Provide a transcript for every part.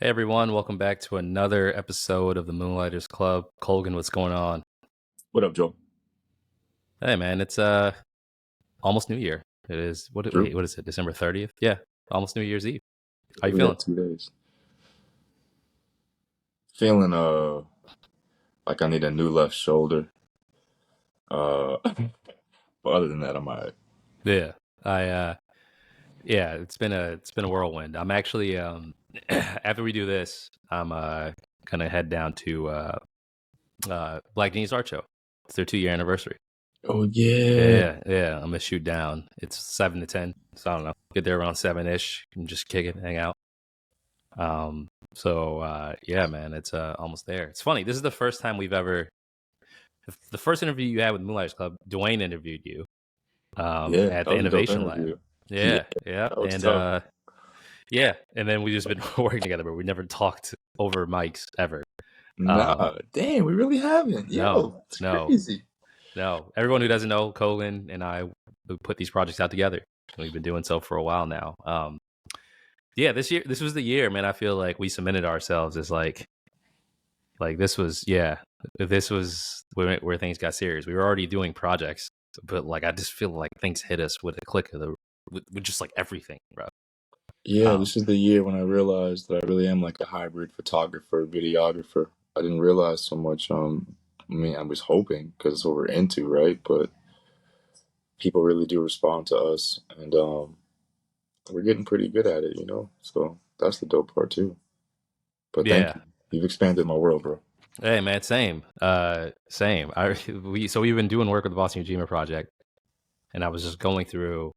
Hey everyone, welcome back to another episode of the Moonlighters Club. Colgan, what's going on? What up, Joe? Hey man, it's almost New Year. It is True. what is it? December 30th? Yeah, almost New Year's Eve. How you We feeling? got 2 days. Feeling like I need a new left shoulder. But other than that, I'm alright. Yeah. I yeah, it's been a whirlwind. I'm actually after we do this, I'm gonna head down to Black Genius Art Show. It's their 2-year anniversary. Oh yeah. Yeah, I'm gonna shoot down. It's 7 to 10, so I don't know. Get there around 7-ish and just kick it, hang out. Yeah, man, it's almost there. It's funny. This is the first time we've ever the first interview you had with Moonlighters Club. Dwayne interviewed you Yeah, at that the was a dope Innovation Lab. interview. Yeah, Yeah, that was tough. and then we just been working together, but we never talked over mics ever. Um, Nah, damn, we really haven't. no, Yo, it's no, crazy. no. Everyone who doesn't know, Colin and I we put these projects out together. We've been doing so for a while now. Yeah, this was the year, man. I feel like we cemented ourselves as like this was where things got serious. We were already doing projects, but like I just feel like things hit us with a click of with just like everything, bro. Yeah, Um, this is the year when I realized that I really am like a hybrid photographer, videographer. I didn't realize so much. I mean, I was hoping because it's what we're into, right? But people really do respond to us, and we're getting pretty good at it. So that's the dope part too. But thank yeah. you. You've expanded my world, bro. Hey, man, same. Same. We've been doing work with the Boston Ujima Project, and I was just going through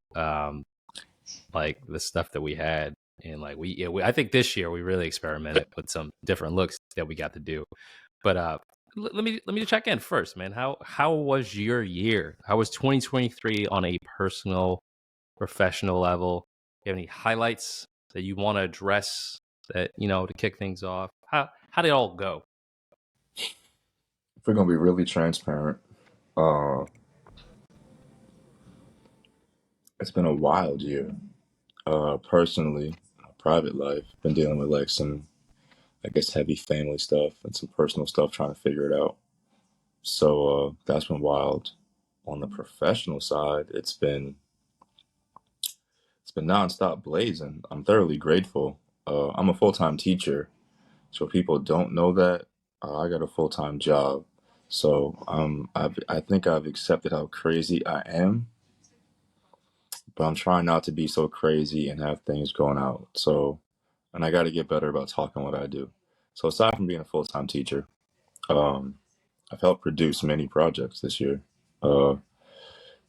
like the stuff that we had, and like I think this year we really experimented with some different looks that we got to do. But let me check in first, man. How was your year? How was 2023 on a personal, professional level? You have any highlights that you want to address that to kick things off? How did it all go? If we're gonna be really transparent, uh, it's been a wild year. Personally, my private life, been dealing with like some, I guess, heavy family stuff and some personal stuff, trying to figure it out. So that's been wild. On the professional side, it's been nonstop blazing. I'm thoroughly grateful. I'm a full time teacher, so people don't know that I got a full time job. So I think I've accepted how crazy I am, but I'm trying not to be so crazy and have things going out. So, and I got to get better about talking what I do. So aside from being a full time teacher, um, I've helped produce many projects this year. Uh,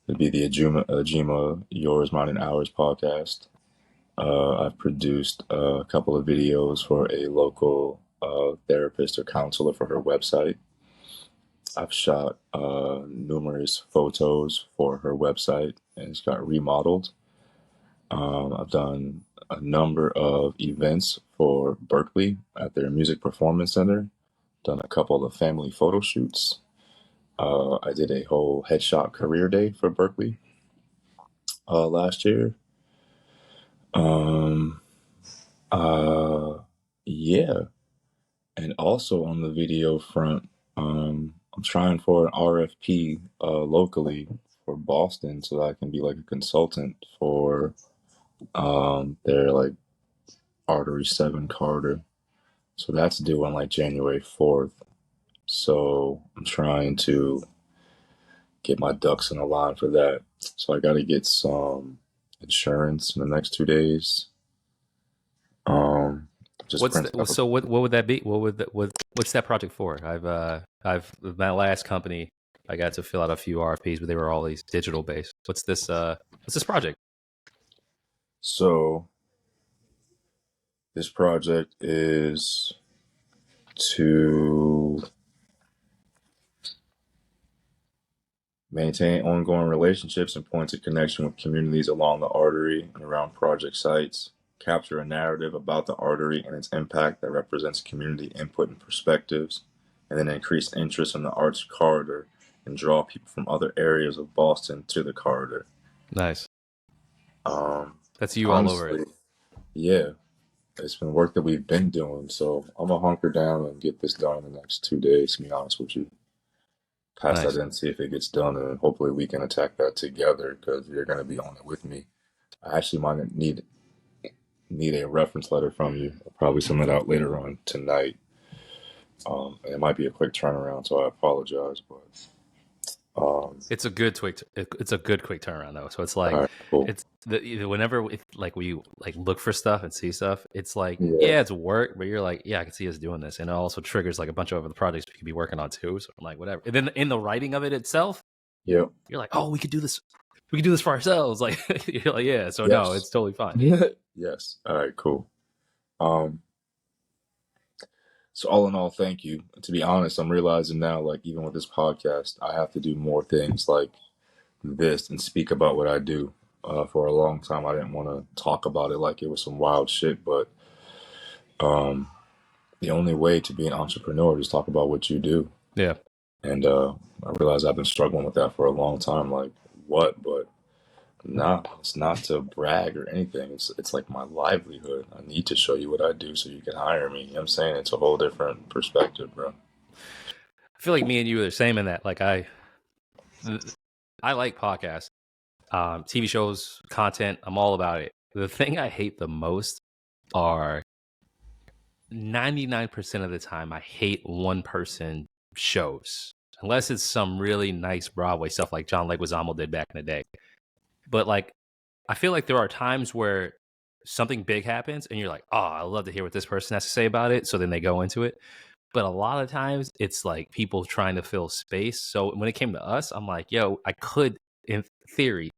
it'd be the Ujima Yours, Mine, and Ours podcast. I've produced a couple of videos for a local therapist or counselor for her website. I've shot numerous photos for her website and it's got remodeled. I've done a number of events for Berkeley at their music performance center, done a couple of family photo shoots. I did a whole headshot career day for Berkeley last year. Um, uh, yeah, and also on the video front, I'm trying for an RFP locally for Boston so that I can be like a consultant for their like Artery 7 corridor. So that's due on like January 4th. So I'm trying to get my ducks in a line for that. So I got to get some insurance in the next 2 days. Um, just What's print the, up. so what would that be? What's that project for? I've with my last company, I got to fill out a few RFPs, but they were all these digital based. What's this project? So this project is to maintain ongoing relationships and points of connection with communities along the artery and around project sites. Capture a narrative about the artery and its impact that represents community input and perspectives, and then increase interest in the arts corridor and draw people from other areas of Boston to the corridor. Nice. Um, That's you all over it. honestly, yeah. it's been work that we've been doing. So I'm gonna hunker down and get this done in the next 2 days. To be honest with you, pass that Nice. in, see if it gets done, and hopefully we can attack that together because you're gonna be on it with me. I actually might need a reference letter from you. I'll probably send it out later on tonight. It might be a quick turnaround, so I apologize, but It's a good it's a good quick turnaround though. So it's like all right, cool. it's whenever like we like look for stuff and see stuff, it's like Yeah, yeah, it's work, but you're like yeah, I can see us doing this, and it also triggers like a bunch of other projects we could be working on too. So I'm like whatever. And then in the writing of it itself, yep, you're like oh, we could do this. We can do this for ourselves. Like you're like yeah. So no, yes, it's totally fine. yes. All right, cool. Um, so all in all, thank you. To be honest, I'm realizing now, like even with this podcast, I have to do more things like this and speak about what I do. For a long time, I didn't want to talk about it like it was some wild shit, but um, the only way to be an entrepreneur is talk about what you do. Yeah. And I realized I've been struggling with that for a long time. Like, what? But nah, it's not to brag or anything. It's like my livelihood. I need to show you what I do so you can hire me. You know what I'm saying? It's a whole different perspective, bro. I feel like me and you are the same in that. Like I like podcasts, TV shows, content. I'm all about it. The thing I hate the most are 99% of the time I hate one person shows. Unless it's some really nice Broadway stuff like John Leguizamo did back in the day. But like I feel like there are times where something big happens and you're like, "Oh, I love to hear what this person has to say about it." So then they go into it. But a lot of times it's like people trying to fill space. So when it came to us, I'm like, "Yo, I could in theory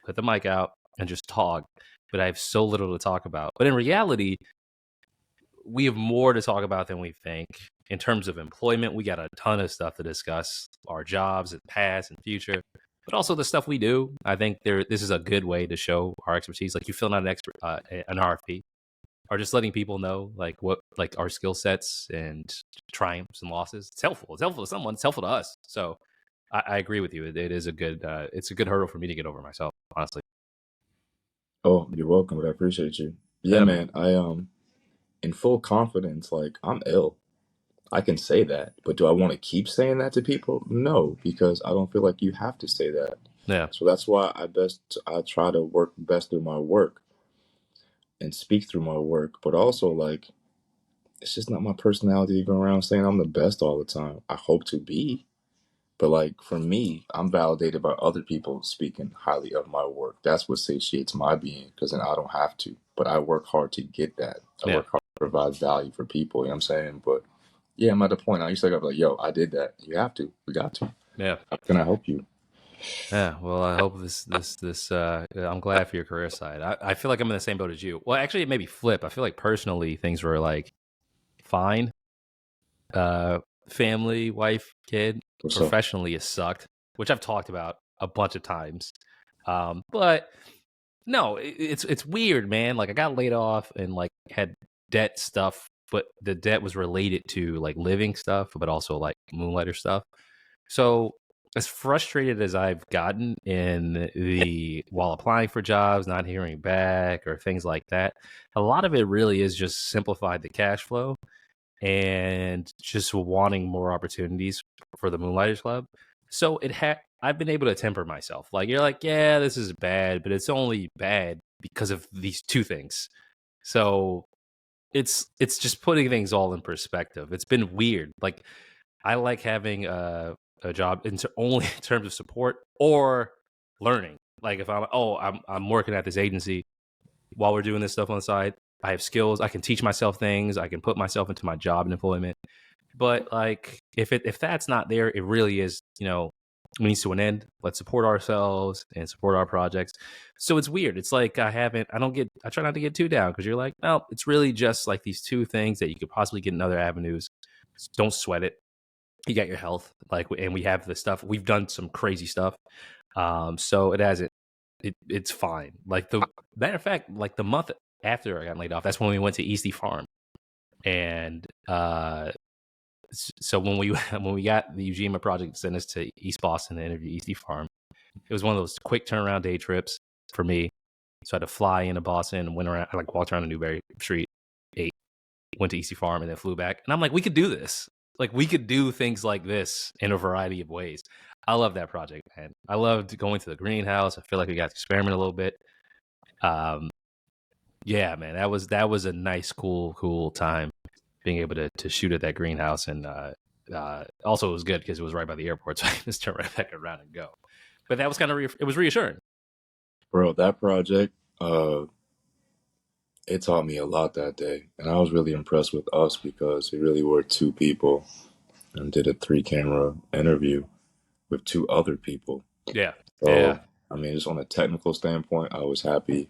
put the mic out and just talk, but I have so little to talk about." But in reality, we have more to talk about than we think. In terms of employment, we got a ton of stuff to discuss, our jobs and past and future, but also the stuff we do. I think this is a good way to show our expertise. Like you filling out an RFP, or just letting people know like what like our skill sets and triumphs and losses. It's helpful. It's helpful to someone. It's helpful to us. So I agree with you. It is a good it's a good hurdle for me to get over myself, honestly. Oh, you're welcome, but I appreciate you. Yeah, Yeah, man. man. I in full confidence, like I'm ill. I can say that, but do I want to keep saying that to people? No, because I don't feel like you have to say that. Yeah. So that's why I try to work best through my work and speak through my work, but also like it's just not my personality to go around saying I'm the best all the time. I hope to be, but like for me, I'm validated by other people speaking highly of my work. That's what satiates my being because then I don't have to. But I work hard to get that. I Yeah. work hard to provide value for people. You know what I'm saying? But yeah, I'm at the point. I used to go like, "Yo, I did that. You have to. We got to. Yeah. How can I help you?" Yeah, well, I hope this I'm glad for your career side. I feel like I'm in the same boat as you. Well, actually, it maybe flip. I feel like personally things were like fine. Uh, family, wife, kid. What's up? Professionally, it sucked, which I've talked about a bunch of times. But no, it's weird, man. Like I got laid off and like had debt stuff, but the debt was related to like living stuff, but also like moonlighter stuff. So as frustrated as I've gotten in the while applying for jobs, not hearing back or things like that, a lot of it really is just simplified the cash flow and just wanting more opportunities for the Moonlighters Club. So I've been able to temper myself. Like you're like, yeah, this is bad, but it's only bad because of these two things. So it's just putting things all in perspective. It's been weird. Like I like having a job only in terms of support or learning. Like if I'm working at this agency while we're doing this stuff on the side, I have skills. I can teach myself things. I can put myself into my job and employment. But like if that's not there, it really is, means to an end. Let's support ourselves and support our projects. So it's weird. It's like I try not to get too down because you're like, no, it's really just like these two things that you could possibly get in other avenues. Don't sweat it. You got your health, like, and we have the stuff. We've done some crazy stuff. So it hasn't, it's fine. Like the matter of fact, like the month after I got laid off, that's when we went to Eastie Farm. And so when we when we got the Ujima Project to send us to East Boston to interview Eastie Farm, it was one of those quick turnaround day trips for me. So I had to fly into Boston and went around, like walked around the Newberry Street. ate, went to EC Farm, and then flew back. And I'm like, we could do this. Like, we could do things like this in a variety of ways. I love that project, man. I loved going to the greenhouse. I feel like we got to experiment a little bit. Yeah, man, that was a nice, cool time being able to shoot at that greenhouse. And also it was good because it was right by the airport, so I can just turn right back around and go. But that was kind of it was reassuring. Bro, that project, it taught me a lot that day. And I was really impressed with us because we really were two people and did a 3 camera interview with 2 other people. Yeah, So, yeah, I mean, just on a technical standpoint, I was happy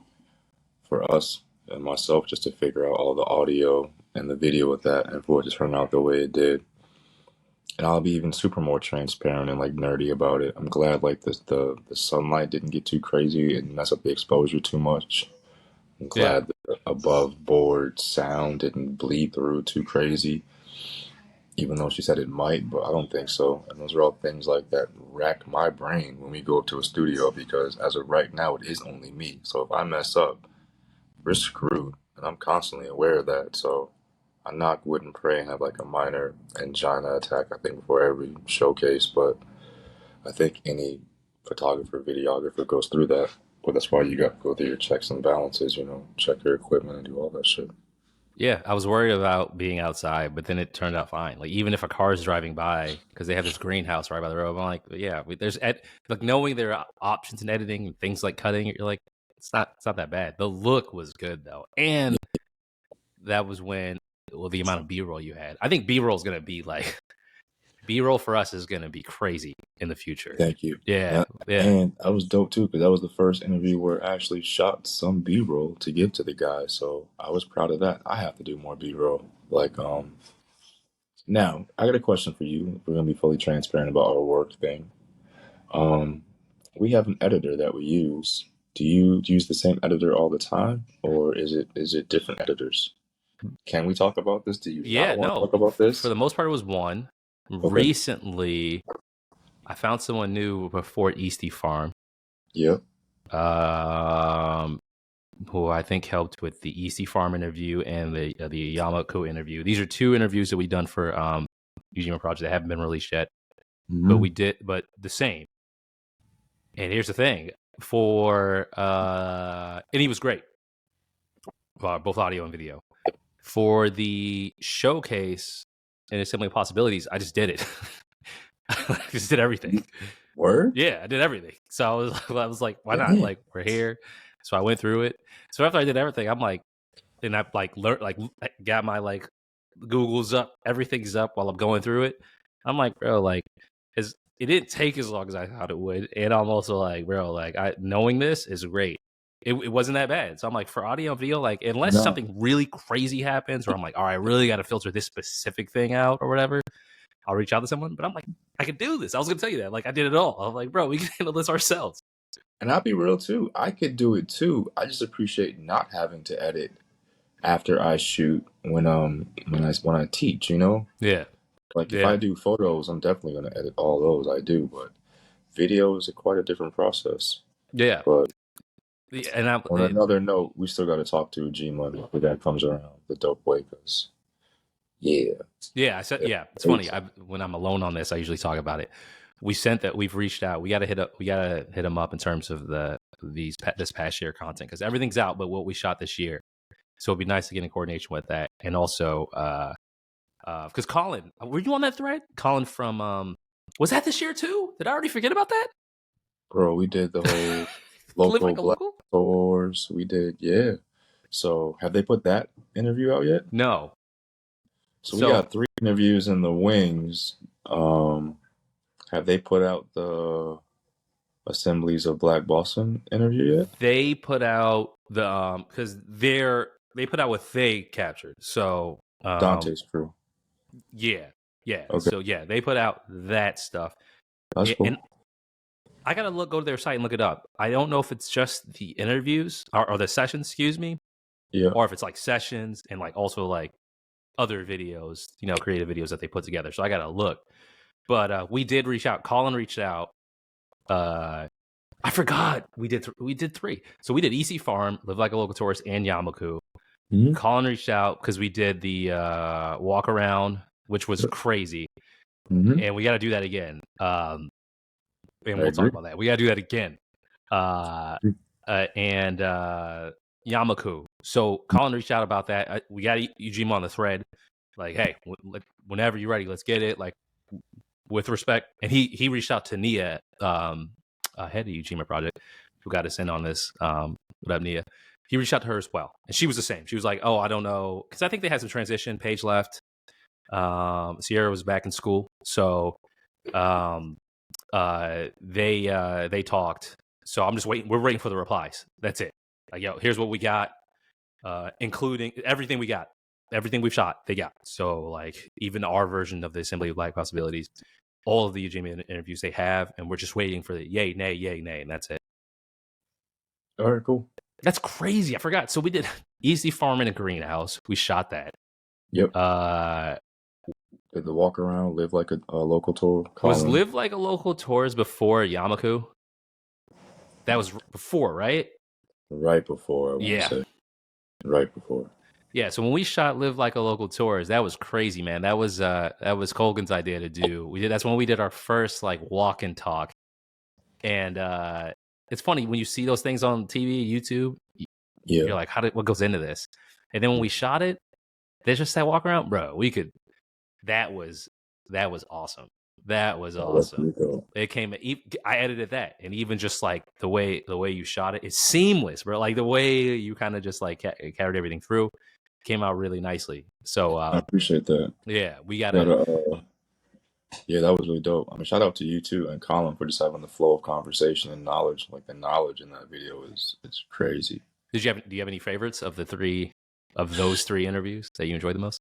for us and myself just to figure out all the audio and the video with that and for it to turn out the way it did. And I'll be even super more transparent and like nerdy about it. I'm glad like the sunlight didn't get too crazy and mess up the exposure too much. I'm yeah. glad the above board sound didn't bleed through too crazy, even though she said it might, but I don't think so. And those are all things like that rack my brain when we go up to a studio because as of right now, it is only me. So if I mess up, we're screwed. And I'm constantly aware of that. So I knock wood and pray and have like a minor angina attack, I think, before every showcase. But I think any photographer, videographer goes through that. But that's why you got to go through your checks and balances, check your equipment and do all that shit. Yeah, I was worried about being outside, but then it turned out fine. Like even if a car is driving by, because they have this greenhouse right by the road, I'm like, yeah, like knowing there are options in editing and things like cutting. You're like, it's not that bad. The look was good though, and that was when the amount of B-roll you had. I think B-roll is gonna be like B-roll for us is gonna be crazy in the future. Thank you. Yeah, Uh, yeah, and that was dope too, because that was the first interview where I actually shot some B-roll to give to the guy. So I was proud of that. I have to do more B-roll. Like, now I got a question for you. We're gonna be fully transparent about our work thing. Um, we have an editor that we use. Do you use the same editor all the time, or is it different editors? Can we talk about this? Do you yeah. not want to No, talk about for this? the most part, it was one. Okay. Recently, I found someone new before Easty Farm. Yep. Um, who I think helped with the EC Farm interview and the Yamako interview. These are 2 interviews that we've done for Ujima Project that haven't been released yet, but Hmm. but the same. And here's the thing for and he was great, both audio and video. For the showcase and Assembly of Possibilities, I just did it. I just did everything. Word? Yeah, I did everything. So I was like, why not? Damn. Like, we're here. So I went through it. So after I did everything, I'm like, and I like learned, like got my like Google's up, everything's up while I'm going through it. I'm like, bro, like, it didn't take as long as I thought it would, and I'm also like, bro, like, I knowing this is great. It wasn't that bad. So I'm like, for audio and video, like, unless No. something really crazy happens, or I'm like, all right, I really got to filter this specific thing out or whatever, I'll reach out to someone. But I'm like, I could do this. I was gonna tell you that. Like, I did it all. I'm like, bro, we can handle this ourselves. And I'll be real too. I could do it too. I just appreciate not having to edit after I shoot when I teach. Yeah, Like if I yeah, do photos, I'm definitely gonna edit all those I do, but video is quite a different process. yeah. But And on another note, we still got to talk to Ujima if that comes around the dope way, cause yeah, yeah, I said, yeah. It's funny. When I'm alone on this, I usually talk about it. We've reached out. We got to hit them up in terms of this past year content because everything's out, but what we shot this year. So it'd be nice to get in coordination with that, and also because Colin, were you on that thread? Colin from was that this year too? Did I already forget about that? bro, we did the whole Live local like a black local? tours. We did, yeah. So have they put that interview out yet? No. So we So got 3 interviews in the wings. Have they put out the Assemblies of Black Boston interview yet? they put out the because they put out what they captured. So Dante's crew. yeah, yeah. Okay, So yeah, they put out that stuff, that's and cool. I gotta go to their site and look it up. I don't know if it's just the interviews or the sessions, excuse me, Yeah. or if it's like sessions and like also like other videos, creative videos that they put together. So I gotta look. But we did reach out. Colin reached out. I forgot we did 3. So we did EC Farm, Live Like a Local Tourist, and Yamaku. Mhm. Colin reached out because we did the walk around, which was crazy, Mhm. and we got to do that again. And I we'll talk agree. about that. We got to do that again. And Yamaku. So Colin reached out about that. We got Ujima on the thread. Like, hey, whenever you're ready, let's get it. Like, with respect. And he reached out to Nia, head of Ujima Project, who got us in on this. What up, Nia? He reached out to her as well, and she was the same. She was like, "Oh, I don't know," because I think they had some transition. Paige left. Sierra was back in school, so they talked. So I'm just waiting. We're waiting for the replies. That's it. Like, yo, here's what we got, including everything we got, everything we've shot. They got. So like even our version of the Assembly of Black Possibilities, all of the Ujima interviews they have, and we're just waiting for the yay, nay, and that's it. All right, cool. That's crazy. I forgot. So we did Easy Farm in a greenhouse. We shot that. Yep. Did the walk around, live like a local tour? Was Colin, Live Like a Local Tours before Yamaku? That was before, right? right before, I want to Yeah. say. Right before. Yeah, so when we shot Live Like a Local Tours, that was crazy, man. That was Colgan's idea to do. That's when we did our first like walk and talk. And it's funny when you see those things on TV, YouTube, Yeah. you're like, what goes into this? And then when we shot it, there's just that walk around, bro. That was awesome. That was Oh, that's awesome. pretty cool. It came. I edited that, and even just like the way you shot it, it's seamless, bro. Like the way you kind of just like carried everything through, came out really nicely. So I appreciate that. yeah, we gotta. Gotta, yeah, that was really dope. I mean, shout out to you too and Colin for just having the flow of conversation and knowledge. Like the knowledge in that video is it's crazy. Do you have any favorites of those three interviews that you enjoyed the most?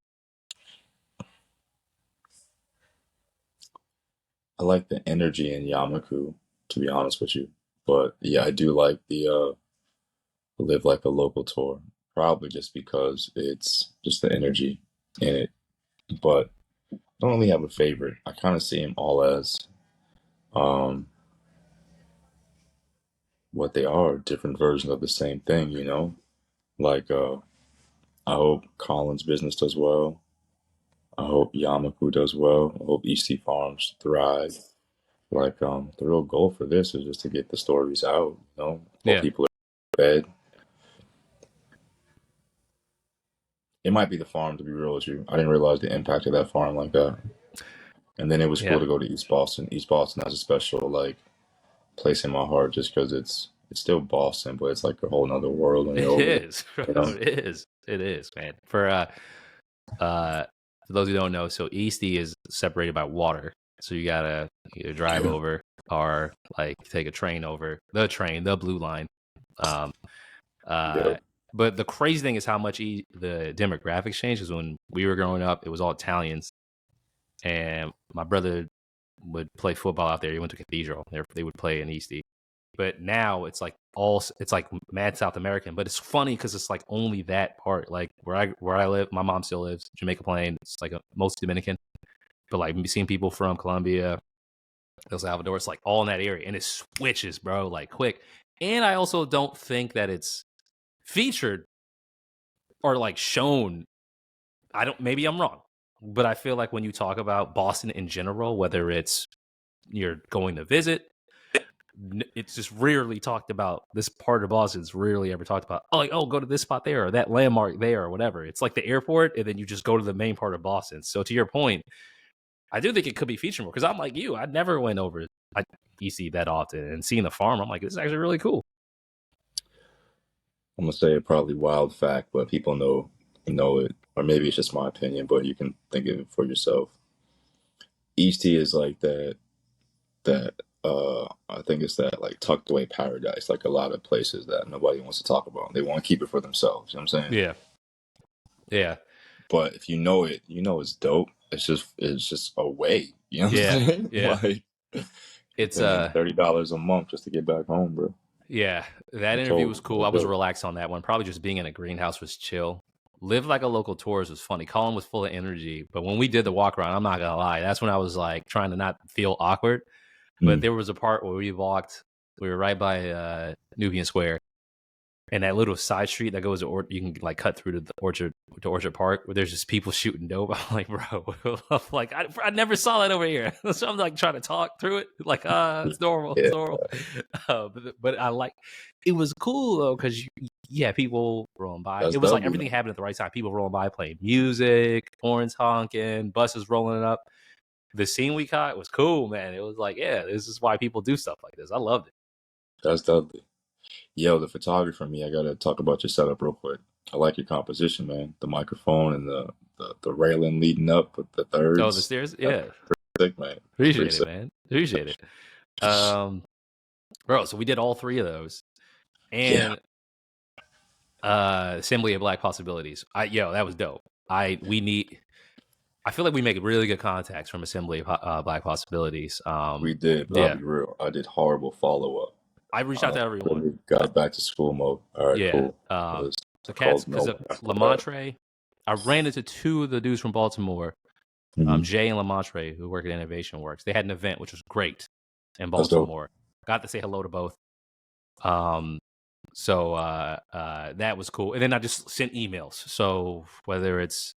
I like the energy in Yamaku, to be honest with you. But yeah, I do like the live like a local tour. Probably just because it's just the energy in it. But I don't really have a favorite. I kind of see them all as um what they are, different versions of the same thing, you know? Like I hope Colin's business does well. I hope Yamaku does well. I hope EC Farms thrive. Like the real goal for this is just to get the stories out, you know, while Yeah, people are fed. It might be the farm, to be real with you. I didn't realize the impact of that farm like that. And then it was cool yeah, to go to East Boston. East Boston has a special like place in my heart just because it's still Boston, but it's like a whole nother world when you're it over there. is, bro. You know? It is, man. For those who don't know, so Eastie is separated by water, so you gotta either drive Yeah. over or like take a train over the blue line. Um, Yeah. uh, but the crazy thing is how much the demographics changed. Because when we were growing up, it was all Italians, and my brother would play football out there. He went to Cathedral. They would play in Eastie. But now it's like mad South American. But it's funny because it's like only that part. Like where I live, my mom still lives Jamaica Plain. It's like most Dominican. But like seeing people from Colombia, El Salvador, it's like all in that area, and it switches, bro, like quick. And I also don't think that it's featured or like shown. I don't. Maybe I'm wrong, but I feel like when you talk about Boston in general, whether it's you're going to visit, it's just rarely talked about. This part of Boston is rarely ever talked about. Oh, like, oh, go to this spot there or that landmark there or whatever. It's like the airport, and then you just go to the main part of Boston. So to your point, I do think it could be featured more because I'm like you. I never went over EC that often, and seeing the farm, I'm like, this is actually really cool. I'm gonna say a probably wild fact, but people know it. Or maybe it's just my opinion, but you can think of it for yourself. East T is like that I think it's that like tucked away paradise, like a lot of places that nobody wants to talk about. They want to keep it for themselves. You know what I'm saying? Yeah, yeah, But if you know it, you know it's dope. It's just a way. You know what I'm yeah, saying? yeah. Like you're It's paying $30 a month just to get back home, bro. yeah. That I interview told was you, cool. I that's was dope. relaxed on that one. Probably just being in a greenhouse was chill. Live Like a Local Tours was funny. Colin was full of energy, but when we did the walk around, I'm not gonna lie, that's when I was like trying to not feel awkward. But Mm. there was a part where we walked. We were right by Nubian Square, and that little side street that goes to you can like cut through to the Orchard to Orchard Park where there's just people shooting dope. I'm like, bro, I'm like I never saw that over here. So I'm like trying to talk through it, like it's normal, Yeah, it's normal. But I like it was cool though because yeah, people rolling by. that's It was like W, everything man. happened at the right time. People rolling by playing music, horns honking, buses rolling up. The scene we caught was cool, man. It was like, yeah, this is why people do stuff like this. I loved it. That's W. Yo, the photographer me, I gotta talk about your setup real quick. I like your composition, man. The microphone and the railing leading up with the Oh, the thirds. stairs, That's yeah. pretty sick, man. Pretty Appreciate it, sick. man. Appreciate it. Bro, so we did all three of those. Yeah, And Assembly of Black Possibilities. That was dope. I feel like we make really good contacts from Assembly of Black Possibilities. we did, but I'll Yeah. be real. I did horrible follow up. I reached out to everyone. Really got back to school mode. All right, Yeah. cool. The I cats, called no because one after that. Lamontre, I ran into two of the dudes from Baltimore, Mhm. Jay and Lamontre, who work at Innovation Works. They had an event, which was great in That's dope. Baltimore. Got to say hello to both. So that was cool. And then I just sent emails. So whether it's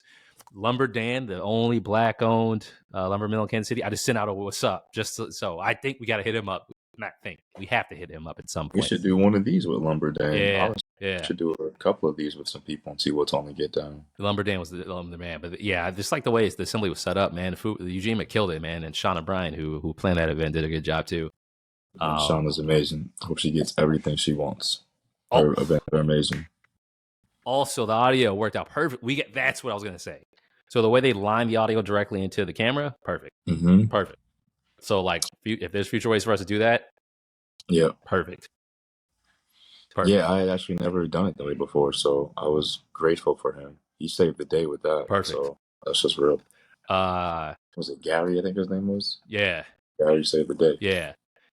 Lumber Dan, the only black owned lumber mill in Kansas City, I just sent out a what's up. So I think we got to hit him up. Not think, we have to hit him up at some We point. should do one of these with Lumber Dan. Yeah, Honestly, yeah. we should do a couple of these with some people and see what's on the get down. Lumber Dan was the man. But yeah, I just like the way the assembly was set up, man. The Ujima killed it, man. And Shauna Bryan, who planned that event, did a good job too. And Shauna's amazing. Hope she gets everything she wants. Oh. Her events are amazing. Also, the audio worked out perfect. That's what I was gonna say. So the way they line the audio directly into the camera, perfect. Mm-hmm. Perfect. So like, if there's future ways for us to do that, yeah, perfect. Yeah, I had actually never done it that way before, so I was grateful for him. He saved the day with that. Perfect. So that's just real. Was it Gary? I think his name was. Yeah. Gary saved the day. Yeah.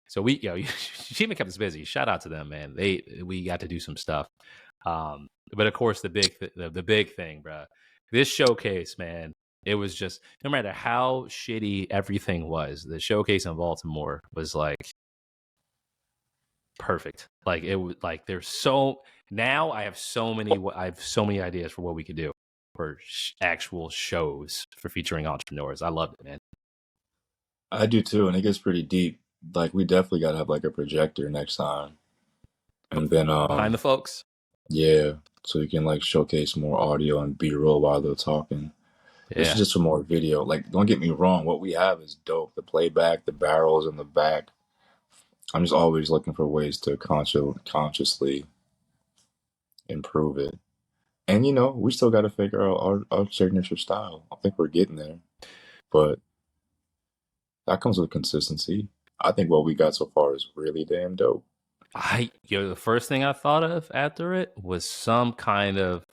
So she kept us busy. Shout out to them, man. We got to do some stuff. But of course, the big thing, bro. This showcase, man, it was just no matter how shitty everything was, the showcase in Baltimore was like perfect. Like it was like now I have so many ideas for what we could do for actual shows for featuring entrepreneurs. I loved it, man. I do too, and it gets pretty deep. Like we definitely got to have like a projector next time, and then behind the folks. Yeah, so you can like showcase more audio and B-roll while they're talking. Yeah. This is just for more video. Like, don't get me wrong, what we have is dope. The playback, the barrels in the back. I'm just always looking for ways to consciously improve it. And we still got to figure out our signature style. I think we're getting there, but that comes with consistency. I think what we got so far is really damn dope. The first thing I thought of after it was some kind of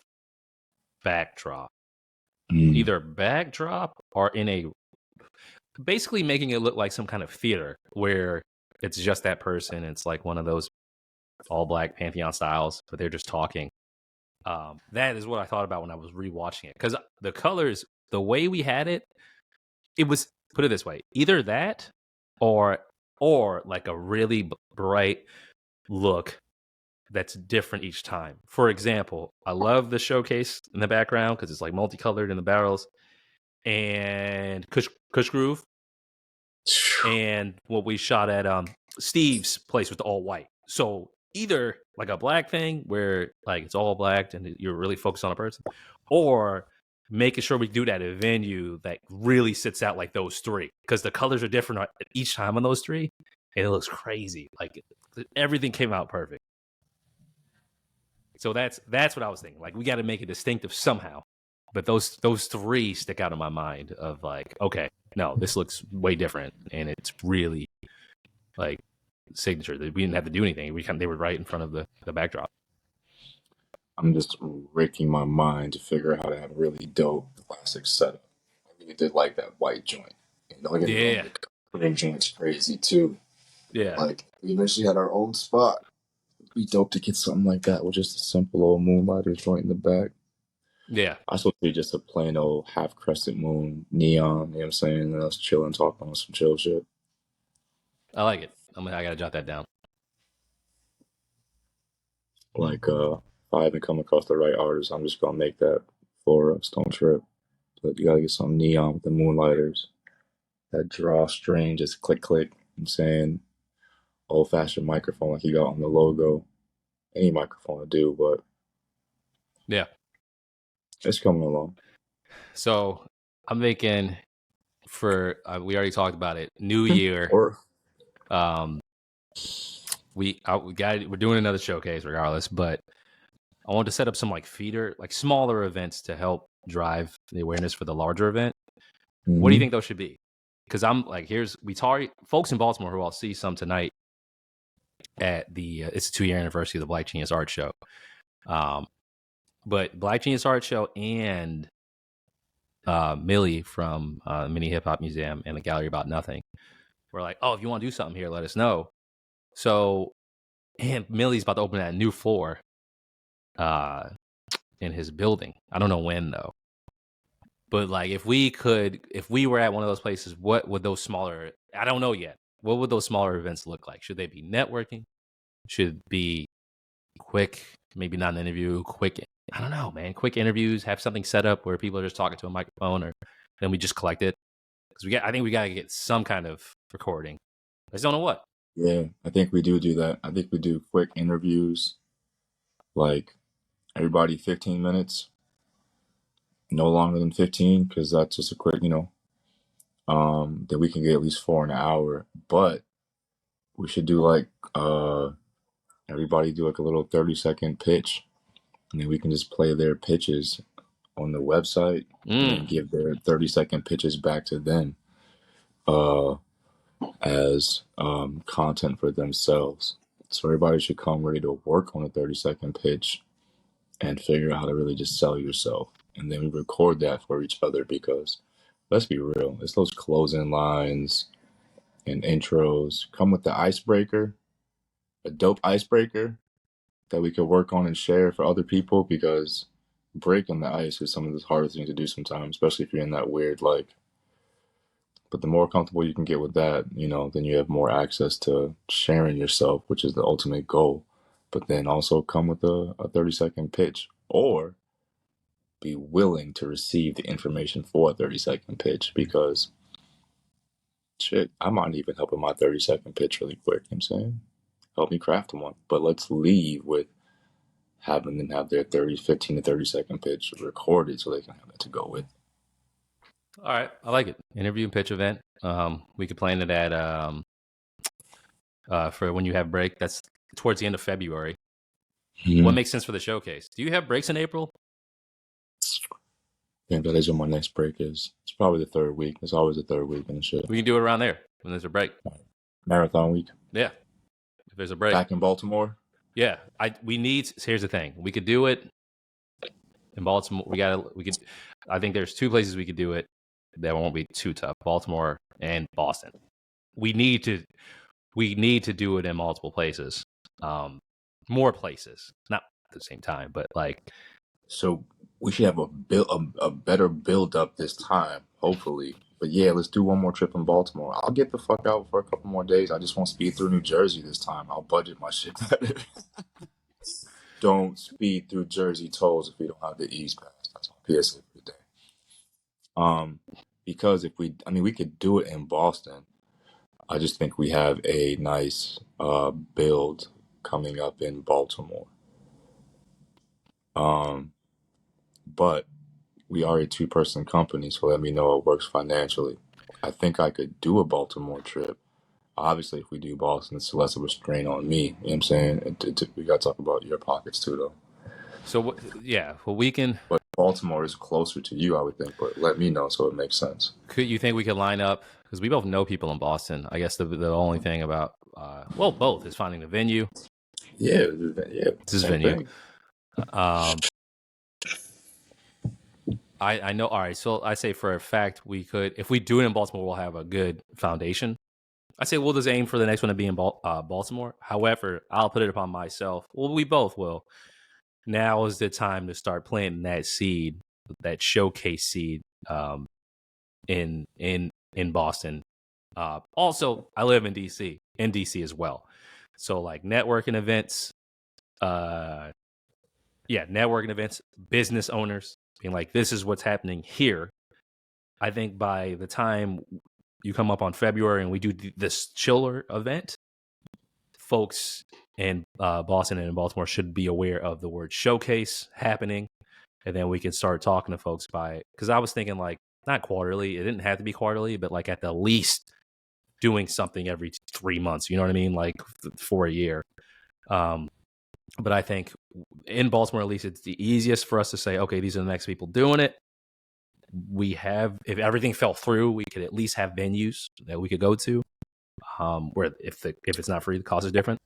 backdrop, either backdrop or basically making it look like some kind of theater where it's just that person. It's like one of those all black Pantheon styles, but they're just talking. That is what I thought about when I was rewatching it, because the colors, the way we had it was, put it this way, either that or like a really bright look that's different each time. For example, I love the showcase in the background because it's like multicolored in the barrels, and Kush Groove, and what we shot at Steve's place with all white. So either like a black thing where like it's all black and you're really focused on a person, or making sure we do that at a venue that really sits out like those three, because the colors are different each time on those three, and it looks crazy. Like everything came out perfect. So that's what I was thinking. Like we got to make it distinctive somehow. But those three stick out in my mind of like, okay, no, this looks way different, and it's really like signature. We didn't have to do anything. They were right in front of the backdrop. I'm just raking my mind to figure out how to have a really dope classic setup. I really did like that white joint. Yeah. The joint's crazy too. Yeah. Like we eventually had our own spot. It'd be dope to get something like that with just a simple old Moonlighters joint in the back. Yeah. I supposed to be just a plain old half crescent moon neon, you know what I'm saying? And us chilling, talking on some chill shit. I like it. I gotta jot that down. Like, if I haven't come across the right artist, I'm just gonna make that for a Stone Trip. But you gotta get some neon with the Moonlighters. That draw string, just click click. I'm saying old fashioned microphone like you got on the logo. Any microphone will do, but Yeah. it's coming along. So I'm thinking for we already talked about it. New year. Or Um, we're doing another showcase regardless, but I want to set up some like feeder, like smaller events to help drive the awareness for the larger event. What do you hmm think those should be? Because I'm like, we target folks in Baltimore who I'll see some tonight at the it's a 2-year anniversary of the Black Genius Art Show. Um, but Black Genius Art Show and Millie from Mini Hip Hop Museum and the Gallery About Nothing were like, oh, if you want to do something here, let us know. So, and Millie's about to open that new floor uh, in his building. I don't know when though. But like, if we were at one of those places, what would those smaller? I don't know yet. What would those smaller events look like? Should they be networking? Should it be quick, maybe not an interview, quick? I don't know, man. Quick interviews, have something set up where people are just talking to a microphone, or then we just collect it because I think we got to get some kind of recording. I just don't know what. yeah, I think we do that. I think we do quick interviews, like everybody 15 minutes, no longer than 15, because that's just a quick, then we can get at least 4 an hour. But we should do like everybody do like a little 30-second pitch, and then we can just play their pitches on the website and then give their 30-second pitches back to them uh, as content for themselves. So everybody should come ready to work on a 30-second pitch and figure out how to really just sell yourself. And then we record that for each other because let's be real, it's those closing lines and intros. Come with the icebreaker, a dope icebreaker that we could work on and share for other people because breaking the ice is some of the hardest things to do sometimes, especially if you're in that weird like. But the more comfortable you can get with that, then you have more access to sharing yourself, which is the ultimate goal. But then also come with a 30-second pitch or be willing to receive the information for a 30-second pitch because shit, I might even help with my 30-second pitch really quick. You know what I'm saying? Help me craft one. But let's leave with having them have their 15 to 30-second pitch recorded so they can have it to go with. All right, I like it. Interview and pitch event. We could plan it at for when you have break. That's towards the end of February. What Mm-hmm. makes sense for the showcase? Do you have breaks in April? I think that is when my next break is. It's probably the third week. It's always the third week and shit. We can do it around there when there's a break. Marathon week. Yeah, if there's a break. Back in Baltimore. Yeah, we need. Here's the thing: we could do it in Baltimore. I think there's 2 places we could do it that won't be too tough: Baltimore and Boston. We need to do it in multiple places, more places, not at the same time, but like. So we should have a better build up this time, hopefully. But yeah, let's do one more trip in Baltimore. I'll get the fuck out for a couple more days. I just won't speed through New Jersey this time. I'll budget my shit better. Don't speed through Jersey tolls if we don't have the East Pass. That's my PSA for the day. Because we could do it in Boston. I just think we have a nice build coming up in Baltimore. But we are a 2-person company, so let me know it works financially. I think I could do a Baltimore trip. Obviously, if we do Boston, it's less of a strain on me. You know what I'm saying? We got to talk about your pockets too, though. So we can. But Baltimore is closer to you, I would think. But let me know so it makes sense. Could you think we could line up? Because we both know people in Boston. I guess the only thing about both is finding the venue. Yeah, This is same venue. thing. I know. All right, so I say for a fact we could, if we do it in Baltimore, we'll have a good foundation. I say we'll just aim for the next one to be in Baltimore. However, I'll put it upon myself. Well, we both will. Now is the time to start planting that seed, that showcase seed, in Boston. Also, I live in DC as well, so like networking events. networking events, business owners being like, this is what's happening here. I think by the time you come up on February and we do this chiller event, folks in Boston and in Baltimore should be aware of the word showcase happening. And then we can start talking to folks because I was thinking like, not quarterly, it didn't have to be quarterly, but like at the least doing something every 3 months, you know what I mean? Like for a year. But I think in Baltimore, at least, it's the easiest for us to say, okay, these are the next people doing it. We have, if everything fell through, we could at least have venues that we could go to, where if it's not free, the cost is different.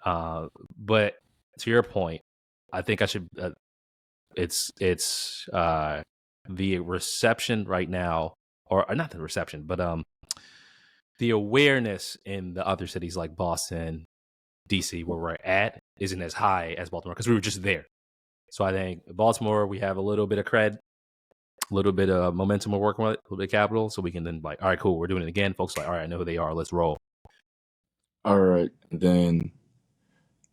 But to your point, I think I should. It's the reception right now, or not the reception, but the awareness in the other cities like Boston, DC, where we're at, isn't as high as Baltimore because we were just there. So I think Baltimore, we have a little bit of cred, a little bit of momentum we're working with, a little bit of capital, so we can then like, all right, cool, we're doing it again. Folks are like, all right, I know who they are, let's roll. All right, then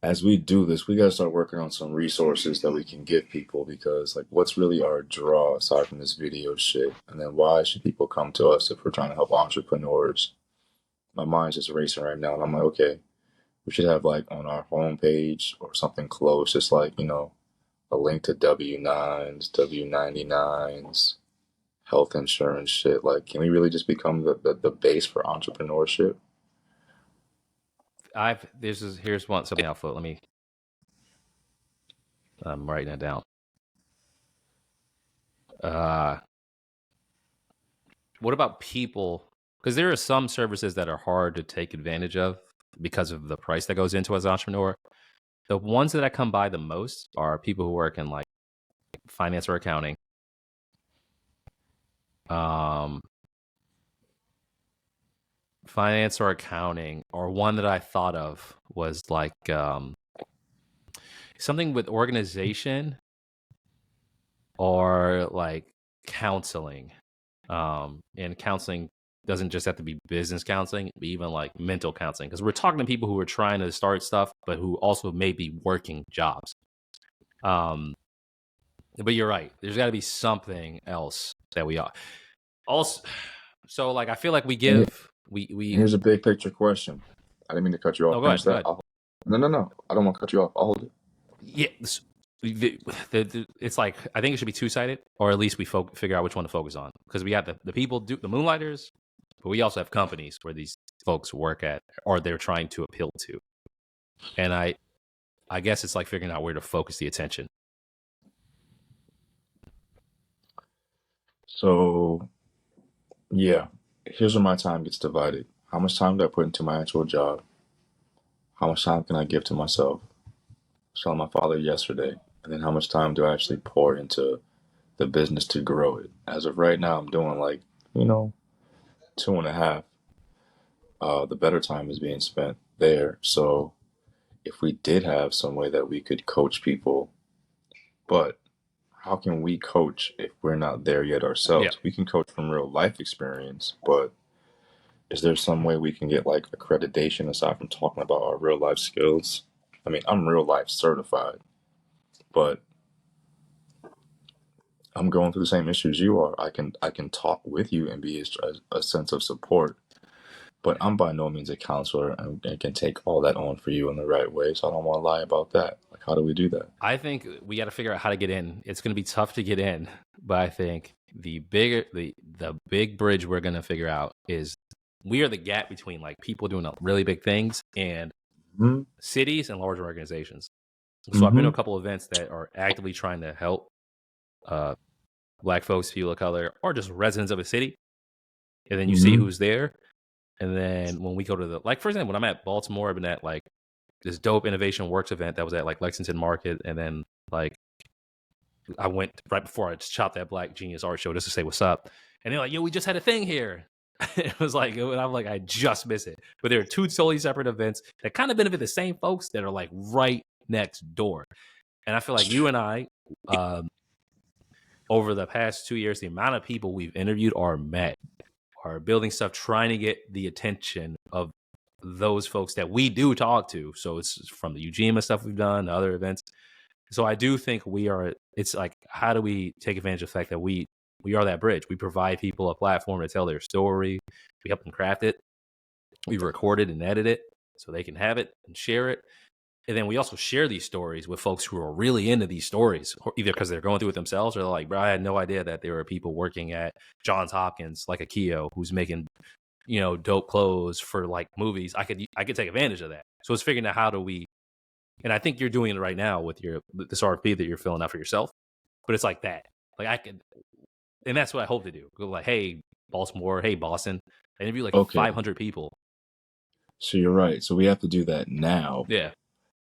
as we do this, we got to start working on some resources that we can give people because, like, what's really our draw aside from this video shit? And then why should people come to us if we're trying to help entrepreneurs? My mind's just racing right now, and I'm like, okay, we should have like on our homepage or something close, just like, a link to W-9s, W-99s, health insurance shit. Like, can we really just become the base for entrepreneurship? Here's something I'll float. Let me. I'm writing it down. What about people? Because there are some services that are hard to take advantage of because of the price that goes into as an entrepreneur. The ones that I come by the most are people who work in like finance or accounting. Finance or accounting, or one that I thought of was like something with organization or like counseling. And counseling doesn't just have to be business counseling, but even like mental counseling, because we're talking to people who are trying to start stuff, but who also may be working jobs. But you're right. There's got to be something else that we are. Also, so like I feel like we give we. Here's a big picture question. I didn't mean to cut you off. Oh, go ahead. Go ahead. No. I don't want to cut you off. I'll hold it. Yeah. It's like I think it should be two-sided, or at least we figure out which one to focus on, because we got the people do the Moonlighters, but we also have companies where these folks work at or they're trying to appeal to, and I guess it's like figuring out where to focus the attention. So yeah, here's where my time gets divided. How much time do I put into my actual job? How much time can I give to myself? I was telling my father yesterday. And then how much time do I actually pour into the business to grow it? As of right now, I'm doing like, 2.5. The better time is being spent there. So if we did have some way that we could coach people, but how can we coach if we're not there yet ourselves? Yeah. We can coach from real life experience, but is there some way we can get like accreditation aside from talking about our real life skills? I mean, I'm real life certified, but I'm going through the same issues you are. I can talk with you and be a sense of support, but I'm by no means a counselor and can take all that on for you in the right way. So I don't want to lie about that. Like, how do we do that? I think we got to figure out how to get in. It's going to be tough to get in, but I think the big bridge we're going to figure out is we are the gap between like people doing really big things and cities and larger organizations. So I've been to a couple of events that are actively trying to help Black folks, people of color, or just residents of a city. And then you see who's there. And then when we go to for example, when I'm at Baltimore, I've been at like this dope Innovation Works event that was at like Lexington Market. And then like I went right before I chopped that Black Genius Art Show just to say what's up. And they're like, yo, we just had a thing here. It was like, and I'm like, I just miss it. But there are two totally separate events that kind of benefit the same folks that are like right next door. And I feel like you and I, over the past 2 years, the amount of people we've interviewed or met are building stuff, trying to get the attention of those folks that we do talk to. So it's from the Ujima stuff we've done, the other events. So I do think it's like, how do we take advantage of the fact that we are that bridge? We provide people a platform to tell their story. We help them craft it. We record it and edit it so they can have it and share it. And then we also share these stories with folks who are really into these stories, either because they're going through it themselves or they're like, bro, I had no idea that there were people working at Johns Hopkins, like Akio, who's making, dope clothes for like movies. I could take advantage of that. So it's figuring out how do we, and I think you're doing it right now with this RFP that you're filling out for yourself, but it's like that. Like I could, and that's what I hope to do. Go like, hey, Baltimore, hey, Boston, I interview like Okay. 500 people. So you're right. So we have to do that now. Yeah.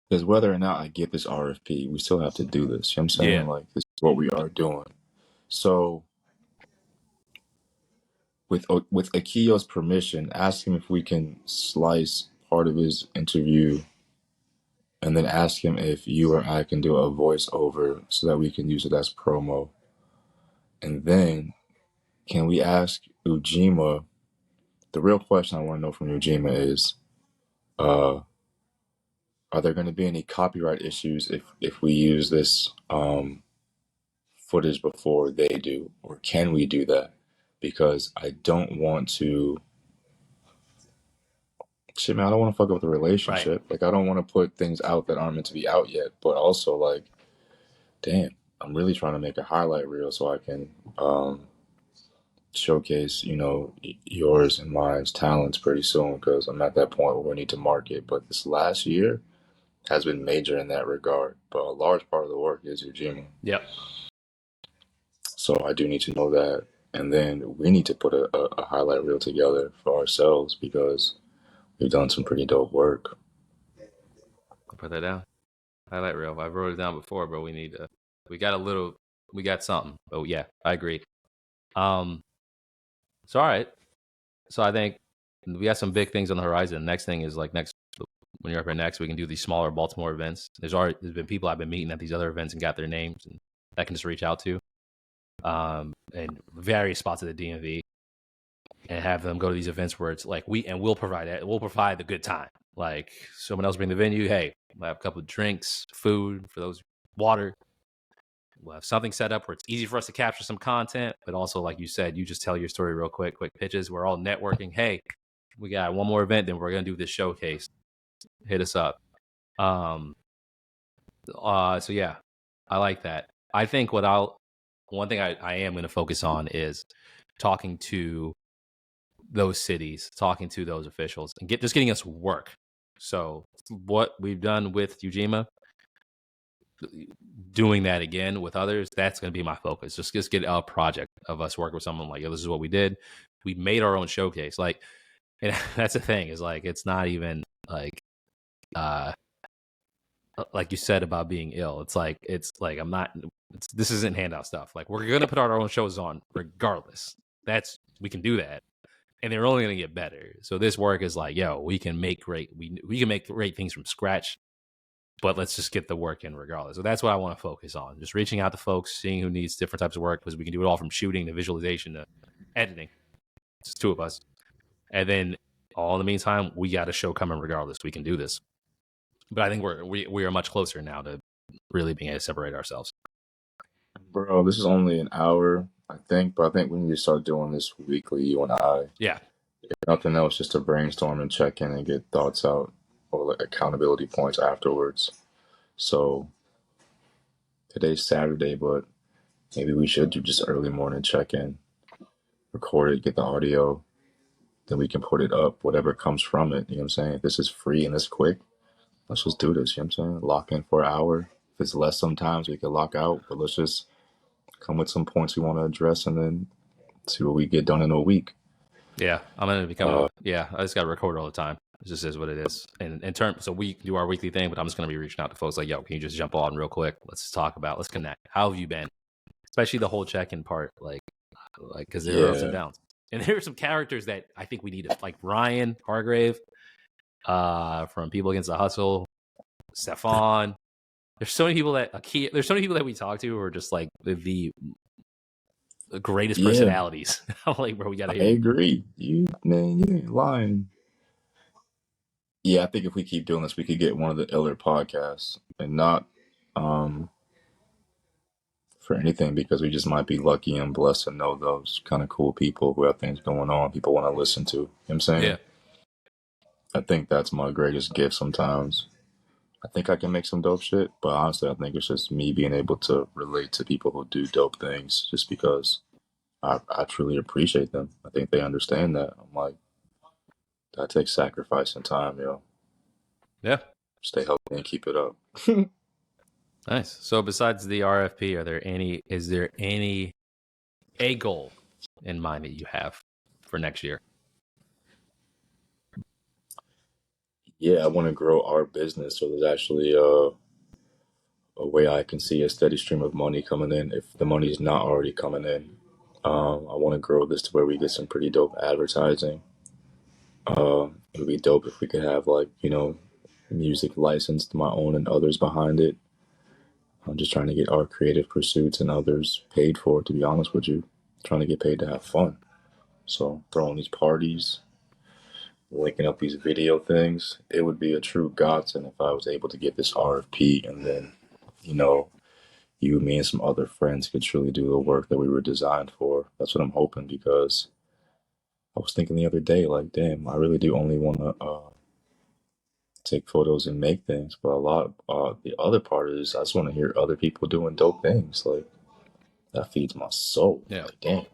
Because whether or not I get this RFP, we still have to do this. You know what I'm saying? Yeah. Like, this is what we are doing. So with Akio's permission, ask him if we can slice part of his interview and then ask him if you or I can do a voiceover so that we can use it as promo. And then can we ask Ujima, the real question I want to know from Ujima is, are there going to be any copyright issues if we use this footage before they do, or can we do that? Because I don't want to. Shit, man, I don't want to fuck up the relationship. Right. Like, I don't want to put things out that aren't meant to be out yet. But also, like, damn, I'm really trying to make a highlight reel so I can showcase, yours and mine's talents pretty soon. Because I'm at that point where we need to market. But this last year has been major in that regard. But a large part of the work is Ujima. Yep. So I do need to know that. And then we need to put a highlight reel together for ourselves because we've done some pretty dope work. I'll put that down. Highlight reel. I wrote it down before, but we got something. Oh yeah, I agree. So all right. So I think we got some big things on the horizon. Next thing is like when you're up here next, we can do these smaller Baltimore events. There's been people I've been meeting at these other events and got their names and I can just reach out to. And various spots of the DMV and have them go to these events where it's like we'll provide the good time. Like someone else bring the venue. Hey, we'll have a couple of drinks, food for those, water. We'll have something set up where it's easy for us to capture some content, but also like you said, you just tell your story real quick pitches. We're all networking. Hey, we got one more event, then we're gonna do this showcase. Hit us up. So yeah, I like that. I think one thing I am going to focus on is talking to those cities, talking to those officials, and getting us work. So what we've done with Ujima, doing that again with others, that's going to be my focus. Just get a project of us working with someone like, this is what we did. We made our own showcase. Like, and that's the thing is like, it's not even like you said about being ill. It's like this isn't handout stuff. Like we're going to put our own shows on regardless. We can do that. And they're only going to get better. So this work is like, we can make great things from scratch, but let's just get the work in regardless. So that's what I want to focus on. Just reaching out to folks, seeing who needs different types of work, because we can do it all from shooting to visualization to editing. It's just two of us. And then all in the meantime, we got a show coming regardless. We can do this. But I think we are much closer now to really being able to separate ourselves. Bro, this is only an hour, I think, but I think we need to start doing this weekly, you and I. Yeah. If nothing else, just to brainstorm and check in and get thoughts out or like accountability points afterwards. So today's Saturday, but maybe we should do just early morning check-in, record it, get the audio, then we can put it up, whatever comes from it. You know what I'm saying? If this is free and it's quick, let's just do this. You know what I'm saying? Lock in for an hour. If it's less sometimes, we can lock out, but let's just come with some points we want to address and then see what we get done in a week. Yeah, I'm gonna become. I just got to record all the time. It just is what it is. And in turn, so we do our weekly thing, but I'm just gonna be reaching out to folks like, can you just jump on real quick? Let's connect. How have you been? Especially the whole check-in part, like because there are ups and downs, and there are some characters that I think we need to, like Ryan Hargrave, from People Against the Hustle, Stefan. There's so many people that we talk to who are just like the greatest personalities. I'm like, bro, we gotta. I agree. You ain't lying. Yeah, I think if we keep doing this, we could get one of the iller podcasts, and not um for anything, because we just might be lucky and blessed to know those kind of cool people who have things going on, people want to listen to. You know what I'm saying? Yeah. I think that's my greatest gift sometimes. I think I can make some dope shit, but honestly, I think it's just me being able to relate to people who do dope things just because I truly appreciate them. I think they understand that. I'm like, that takes sacrifice and time, yo. Yeah. Stay healthy and keep it up. Nice. So besides the RFP, is there any a goal in mind that you have for next year? Yeah, I want to grow our business so there's actually a way I can see a steady stream of money coming in if the money is not already coming in. I want to grow this to where we get some pretty dope advertising. It would be dope if we could have, like, music licensed, my own and others behind it. I'm just trying to get our creative pursuits and others paid for, to be honest with you. Trying to get paid to have fun. So throwing these parties, linking up these video things, it would be a true godsend if I was able to get this RFP, and then, you know, you, me, and some other friends could truly do the work that we were designed for. That's what I'm hoping, because I was thinking the other day, like, damn, I really do only want to take photos and make things, but a lot, the other part is I just want to hear other people doing dope things. Like, that feeds my soul. Yeah. Like, damn.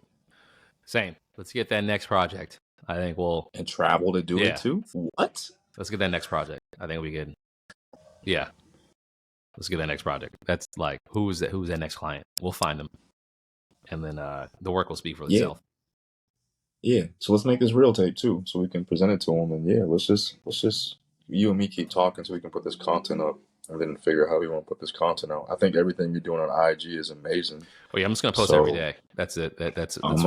Same. Let's get that next project. I think we'll. And travel to do it Yeah. too? What? Let's get that next project. I think we could. Yeah. Let's get that next project. That's like who's that next client? We'll find them, and then the work will speak for Yeah. itself. Yeah. So let's make this real tape too, so we can present it to them. And yeah, let's just you and me keep talking so we can put this content up, and then figure out how we want to put this content out. I think everything you're doing on IG is amazing. Oh yeah, I'm just gonna post every So day. That's it. That's I'm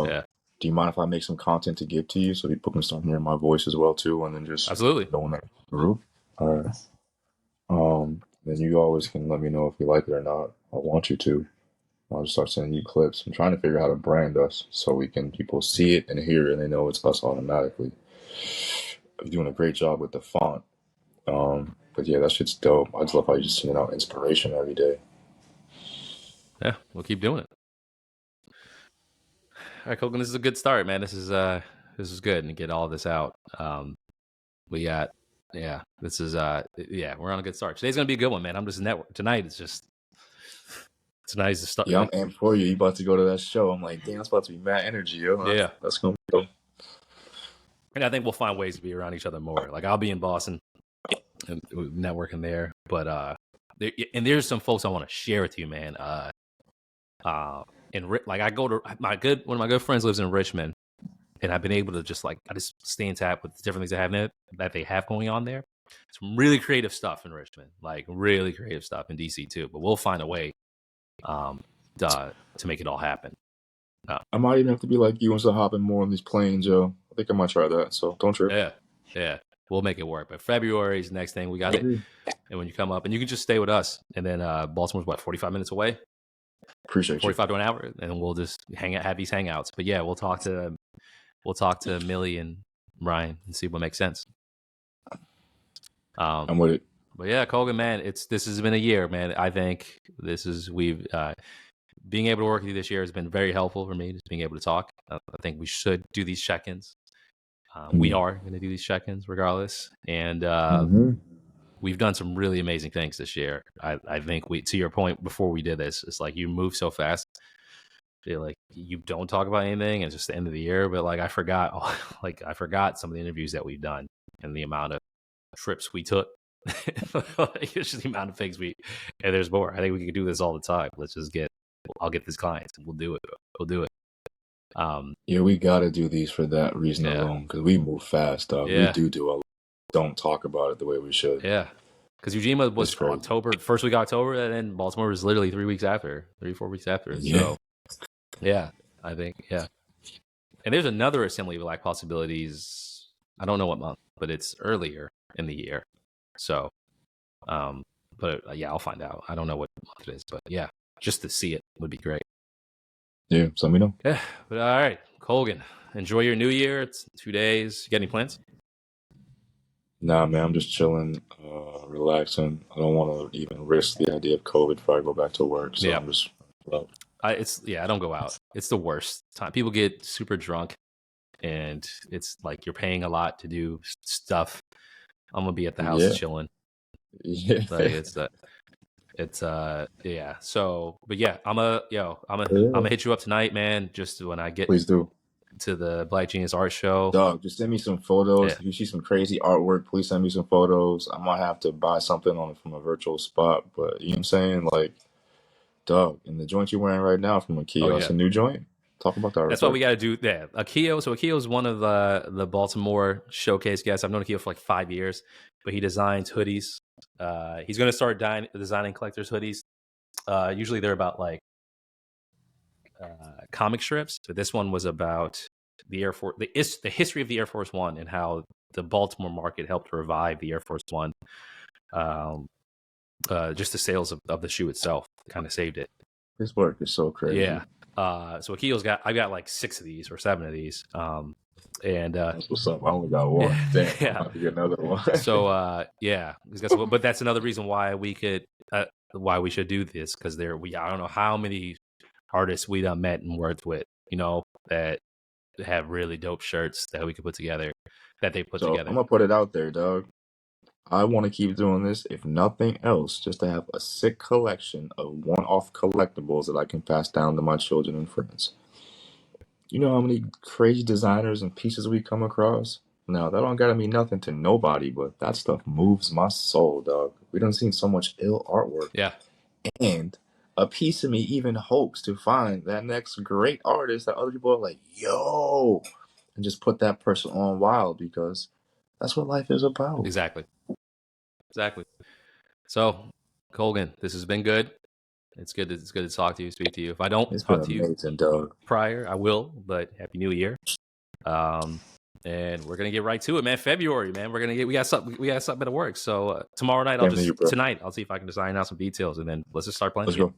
yeah. do you mind if I make some content to give to you so people can start hearing my voice as well too, and then just Absolutely. knowing that group? All right. Then you always can let me know if you like it or not. I want you to. I'll just start sending you clips. I'm trying to figure out how to brand us so people see it and hear it and they know it's us automatically. You're doing a great job with the font. But yeah, that shit's dope. I just love how you just send out inspiration every day. Yeah, we'll keep doing it. All right, Colgan, this is a good start, man. This is good, and get all this out. We got, yeah, this is yeah, we're on a good start. Today's gonna be a good one, man. I'm just network tonight. Tonight's the start. Yeah, I'm amped for you. You about to go to that show. I'm like, damn, it's about to be mad energy, yo. Yeah, That's gonna be dope. and I think we'll find ways to be around each other more. Like I'll be in Boston and networking there, but there's some folks I want to share with you, man. Like I go to one of my good friends lives in Richmond, and I've been able to just stay in tap with the different things that they have going on there. Some really creative stuff in Richmond, like really creative stuff in DC too. But we'll find a way to make it all happen. I might even have to be like you and start hopping more on these planes, yo. I think I might try that. So don't trip. Yeah, we'll make it work. But February is the next thing we got it. And when you come up, and you can just stay with us, and then Baltimore's 45 minutes away. Appreciate 45 to an hour, and we'll just have these hangouts. But yeah, we'll talk to Millie and Ryan and see what makes sense. I'm with it. But yeah, Colgan, man, this has been a year, man. I think we've being able to work with you this year has been very helpful for me. Just being able to talk. I think we should do these check-ins. We are going to do these check-ins regardless, and we've done some really amazing things this year. I think to your point before we did this, it's like you move so fast. I feel like you don't talk about anything, and it's just the end of the year. But I forgot some of the interviews that we've done and the amount of trips we took. It's just the amount of things and there's more. I think we could do this all the time. I'll get these clients and we'll do it. Yeah, we gotta do these for that reason alone, because we move fast, dog. Yeah. We do a lot. Don't talk about it the way we should. Yeah, because Ujima was October, first week of October, and then Baltimore was literally 3 weeks after, 3-4 weeks after. Yeah. So, yeah, I think, yeah. And there's another Assembly of Black Possibilities. I don't know what month, but it's earlier in the year. So, but yeah, I'll find out. I don't know what month it is, but yeah, just to see it would be great. Yeah, so let me know. Yeah, but all right, Colgan, enjoy your new year. It's 2 days. You got any plans? Nah, man, I'm just chilling, relaxing. I don't want to even risk the idea of COVID before I go back to work, so Yeah. I'm just, well, I don't go out. It's the worst time. People get super drunk, and it's like you're paying a lot to do stuff. I'm gonna be at the house yeah, chilling. yeah, Like it's yeah. So, but yeah, I'm yeah. gonna hit you up tonight, man. Just when I get Please do. to the Black Genius Art Show. Dog, just send me some photos. Yeah, If you see some crazy artwork, please send me some photos. I might have to buy something on from a virtual spot, but you know what I'm saying? Like, dog, and the joint you're wearing right now from oh Akio, it's yeah. a new joint. Talk about that real That's what quick. we got to do. Yeah, Akio. So Akio is one of the Baltimore showcase guests. I've known Akio for like 5 years, but he designs hoodies. He's going to start designing collectors hoodies. Usually they're about like comic strips, but this one was about the Air Force, the history of the Air Force One, and how the Baltimore market helped revive the Air Force One. Um, just the sales of the shoe itself kind of saved it. This work is so Yeah. crazy. So Akil's I've got like 6 of these or 7 of these. And That's what's up. I only got yeah, one. Damn, I'm yeah. about to get another one. So yeah, he's got some, but that's another reason why why we should do this, because I don't know how many artists we done met and worked with, that have really dope shirts that we could put together, that they put So I'm together. gonna put it out there, dog. I want to keep doing this, if nothing else, just to have a sick collection of one-off collectibles that I can pass down to my children and friends. You know how many crazy designers and pieces we come across? Now, that don't gotta mean nothing to nobody, but that stuff moves my soul, dog. We done seen so much ill artwork. Yeah, And a piece of me even hopes to find that next great artist that other people are like, yo, and just put that person on wild, because that's what life is about. exactly. Exactly. So, Colgan, this has been good. It's good to talk to you, speak to you. If I don't It's been talk to you amazing, dog. prior, I will, but Happy New Year. And we're gonna get right to it, man. February, man. We got something to work. So Same to you, bro. tonight I'll see if I can design out some details, and then let's just start playing Let's again. go.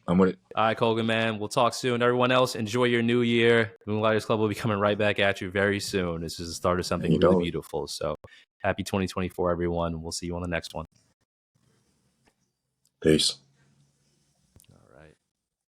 I'm with it. All right, Colgan, man. We'll talk soon. Everyone else, enjoy your new year. Moonlighters Club will be coming right back at you very soon. This is the start of And something you really know it. beautiful. So happy 2024, everyone. We'll see you on the next one. Peace.